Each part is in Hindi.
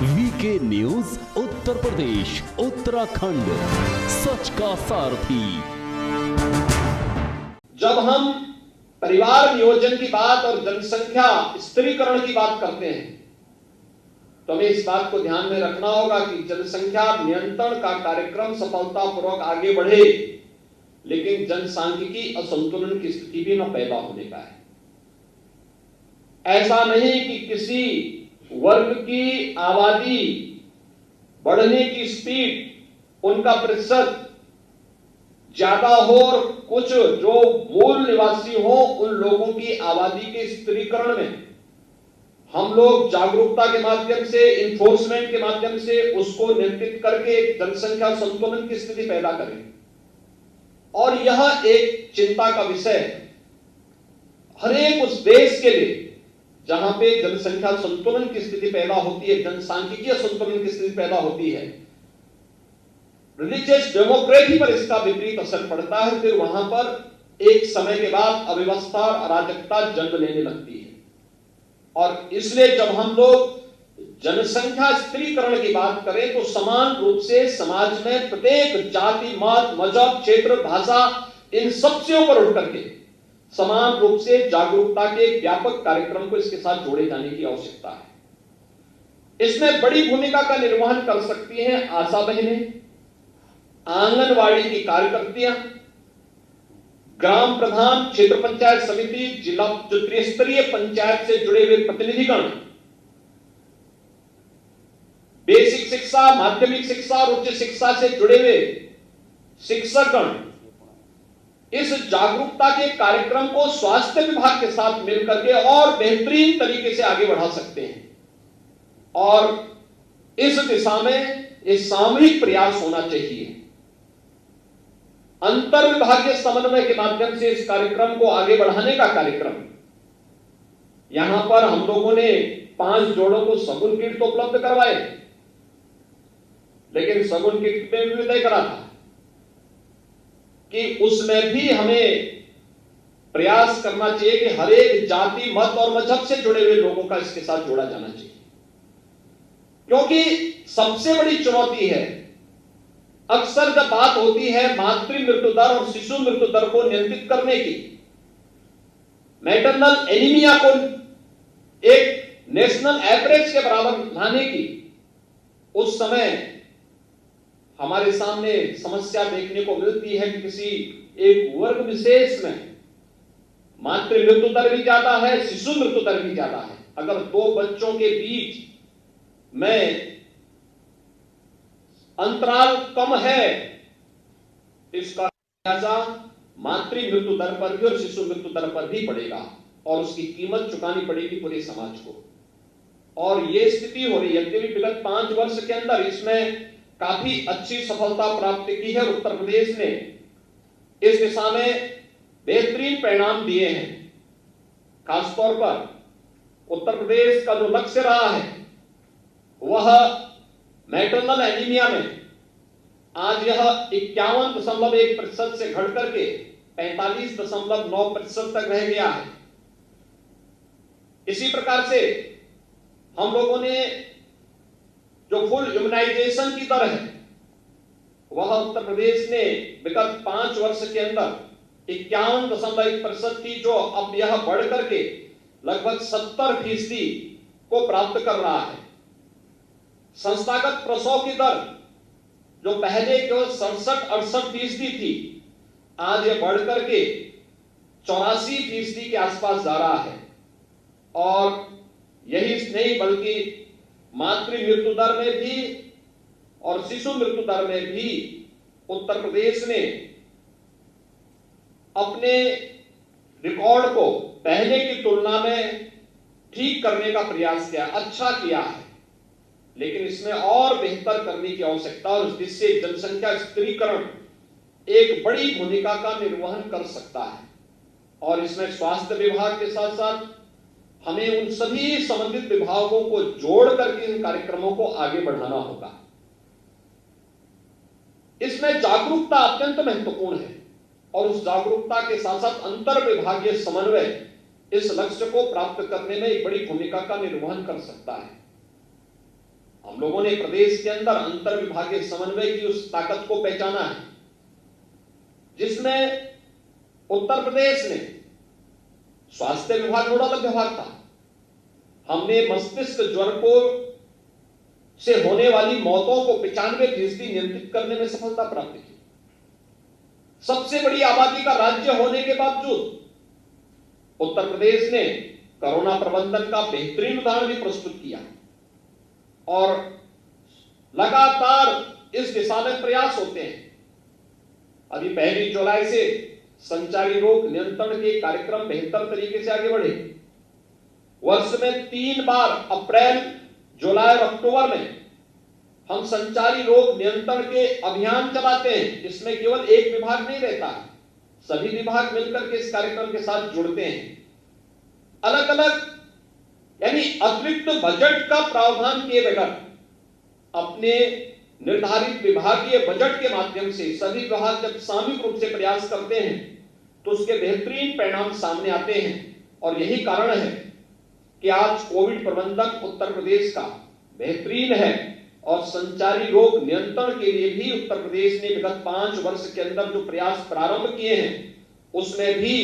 वीके न्यूज उत्तर प्रदेश उत्तराखंड, सच का सारथी। जब हम परिवार नियोजन की बात और जनसंख्या स्त्रीकरण की बात करते हैं तो हमें इस बात को ध्यान में रखना होगा कि जनसंख्या नियंत्रण का कार्यक्रम सफलतापूर्वक आगे बढ़े, लेकिन जनसांख्यिकी असंतुलन की स्थिति भी न पैदा होने का है। ऐसा नहीं कि किसी वर्ग की आबादी बढ़ने की स्पीड, उनका प्रतिशत ज्यादा हो और कुछ जो मूल निवासी हो उन लोगों की आबादी के स्त्रीकरण में हम लोग जागरूकता के माध्यम से, इन्फोर्समेंट के माध्यम से उसको नियंत्रित करके जनसंख्या संतुलन की स्थिति पैदा करें। और यह एक चिंता का विषय है हर एक उस देश के लिए जहां पे जनसंख्या संतुलन की स्थिति पैदा होती है, जनसांख्यिकीय संतुलन की स्थिति पैदा होती है, रिलीजियस डेमोक्रेसी पर इसका विपरीत असर पड़ता है। फिर वहां पर एक समय के बाद अव्यवस्था और अराजकता जन्म लेने लगती है। और इसलिए जब हम लोग जनसंख्या स्त्रीकरण की बात करें तो समान रूप से समाज में प्रत्येक जाति, मत, मजहब, क्षेत्र, भाषा, इन सबसे ऊपर उठ करके समान रूप से जागरूकता के व्यापक कार्यक्रम को इसके साथ जोड़े जाने की आवश्यकता है। इसमें बड़ी भूमिका का निर्वहन कर सकती हैं आशा बहनें, आंगनवाड़ी की कार्यकर्तियां, ग्राम प्रधान, क्षेत्र पंचायत समिति, जिला जो त्रिस्तरीय पंचायत से जुड़े हुए प्रतिनिधिगण, बेसिक शिक्षा, माध्यमिक शिक्षा और उच्च शिक्षा से जुड़े हुए शिक्षकगण इस जागरूकता के कार्यक्रम को स्वास्थ्य विभाग के साथ मिलकर के और बेहतरीन तरीके से आगे बढ़ा सकते हैं। और इस दिशा में एक सामूहिक प्रयास होना चाहिए। अंतर विभागीय समन्वय के माध्यम से इस कार्यक्रम को आगे बढ़ाने का कार्यक्रम, यहां पर हम लोगों ने 5 जोड़ों को सगुन किट तो उपलब्ध करवाए, लेकिन सगुन किट में भी तय करा था कि उसमें भी हमें प्रयास करना चाहिए कि हर एक जाति, मत और मजहब से जुड़े हुए लोगों का इसके साथ जोड़ा जाना चाहिए। क्योंकि सबसे बड़ी चुनौती है, अक्सर जब बात होती है मातृ मृत्यु दर और शिशु मृत्यु दर को नियंत्रित करने की, मैटरनल एनीमिया को एक नेशनल एवरेज के बराबर लाने की, उस समय हमारे सामने समस्या देखने को मिलती है कि किसी एक वर्ग विशेष में मातृ मृत्यु दर भी ज्यादा है, शिशु मृत्यु दर भी ज्यादा है। अगर 2 बच्चों के बीच में अंतराल कम है, इसका लिहाजा मातृ मृत्यु दर पर भी और शिशु मृत्यु दर पर भी पड़ेगा और उसकी कीमत चुकानी पड़ेगी पूरे समाज को। और यह स्थिति हो रही है। यद्यपि विगत 5 वर्ष के अंदर इसमें काफी अच्छी सफलता प्राप्त की है। उत्तर प्रदेश ने इस दिशा में बेहतरीन परिणाम दिए हैं। खासतौर पर उत्तर प्रदेश का जो लक्ष्य रहा है वह मैटरनल एनीमिया में आज यह 51.1% से घट करके 45.9% तक रह गया है। इसी प्रकार से हम लोगों ने जो फुल इम्यूनाइजेशन की दर है वह उत्तर प्रदेश ने विगत 5 वर्ष के अंदर 51.1% थी, जो अब यह बढ़ करके लगभग 70% को प्राप्त कर रहा है। संस्थागत प्रसव की दर जो पहले केवल 67-68% थी, आज यह बढ़ करके 84% के आसपास जा रहा है। और यही नहीं बल्कि मातृ मृत्यु दर में भी और शिशु मृत्यु दर में भी उत्तर प्रदेश ने अपने रिकॉर्ड को पहले की तुलना में ठीक करने का प्रयास किया, अच्छा किया है। लेकिन इसमें और बेहतर करने की आवश्यकता और जिससे जनसंख्या स्त्रीकरण एक बड़ी भूमिका का निर्वहन कर सकता है। और इसमें स्वास्थ्य विभाग के साथ साथ हमें उन सभी संबंधित विभागों को जोड़ करके इन कार्यक्रमों को आगे बढ़ाना होगा। इसमें जागरूकता अत्यंत महत्वपूर्ण है और उस जागरूकता के साथ साथ अंतर विभागीय समन्वय इस लक्ष्य को प्राप्त करने में एक बड़ी भूमिका का निर्वहन कर सकता है। हम लोगों ने प्रदेश के अंदर अंतर विभागीय समन्वय की उस ताकत को पहचाना है, जिसमें उत्तर प्रदेश ने स्वास्थ्य विभाग नोडल विभाग था। हमने मस्तिष्क ज्वर को से होने वाली मौतों को 95% नियंत्रित करने में सफलता प्राप्त की। सबसे बड़ी आबादी का राज्य होने के बावजूद उत्तर प्रदेश ने कोरोना प्रबंधन का बेहतरीन उदाहरण भी प्रस्तुत किया और लगातार इस दिशा में प्रयास होते हैं। अभी 1 जुलाई से संचारी रोग नियंत्रण के कार्यक्रम बेहतर तरीके से आगे बढ़े। वर्ष में 3 बार अप्रैल, जुलाई और अक्टूबर में हम संचारी रोग नियंत्रण के अभियान चलाते हैं। इसमें केवल एक विभाग नहीं रहता, सभी विभाग मिलकर के इस कार्यक्रम के साथ जुड़ते हैं। अलग अलग यानी अतिरिक्त बजट का प्रावधान किए बगैर अपने निर्धारित विभागीय बजट के माध्यम से सभी विभाग जब सामूहिक रूप से प्रयास करते हैं तो उसके बेहतरीन परिणाम सामने आते हैं। और यही कारण है कि आज कोविड प्रबंधन उत्तर प्रदेश का बेहतरीन है और संचारी रोग नियंत्रण के लिए भी उत्तर प्रदेश ने विगत 5 वर्ष के अंदर जो प्रयास प्रारंभ किए हैं उसमें भी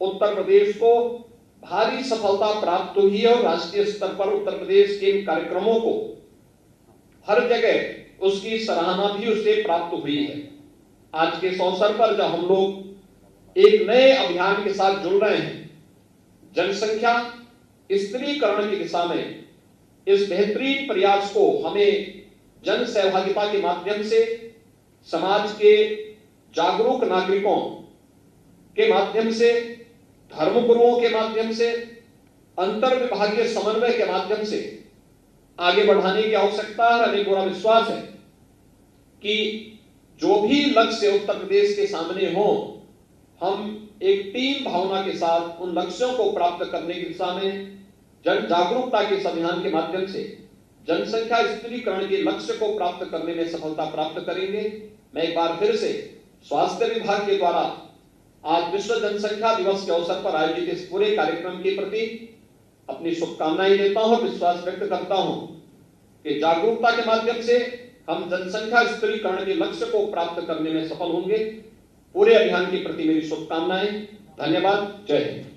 उत्तर प्रदेश को भारी सफलता प्राप्त हुई है और राष्ट्रीय स्तर पर उत्तर प्रदेश के इन कार्यक्रमों को हर जगह उसकी सराहना भी उसे प्राप्त हुई है। आज के इस अवसर पर जब हम लोग एक नए अभियान के साथ जुड़ रहे हैं, जनसंख्या स्त्रीकरण की दिशा में इस बेहतरीन प्रयास को हमें जन सहभागिता के माध्यम से, समाज के जागरूक नागरिकों के माध्यम से, धर्मगुरुओं के माध्यम से, अंतर विभागीय समन्वय के माध्यम से आगे बढ़ाने की आवश्यकता है। हमें पूरा विश्वास है कि जो भी लक्ष्य उत्तर प्रदेश के सामने हो, हम एक टीम भावना के साथ उन लक्ष्यों को प्राप्त करने की दिशा में जन जागरूकता के इस अभियान के माध्यम से जनसंख्या स्त्रीकरण के लक्ष्य को प्राप्त करने में सफलता प्राप्त करेंगे। मैं एक बार फिर से स्वास्थ्य विभाग के द्वारा आज विश्व जनसंख्या दिवस के अवसर पर आयोजित इस पूरे कार्यक्रम के प्रति अपनी शुभकामनाएं देता हूं, विश्वास व्यक्त करता हूं कि जागरूकता के माध्यम से हम जनसंख्या स्त्रीकरण के लक्ष्य को प्राप्त करने में सफल होंगे। पूरे अभियान के प्रति मेरी शुभकामनाएं। धन्यवाद। जय हिंद।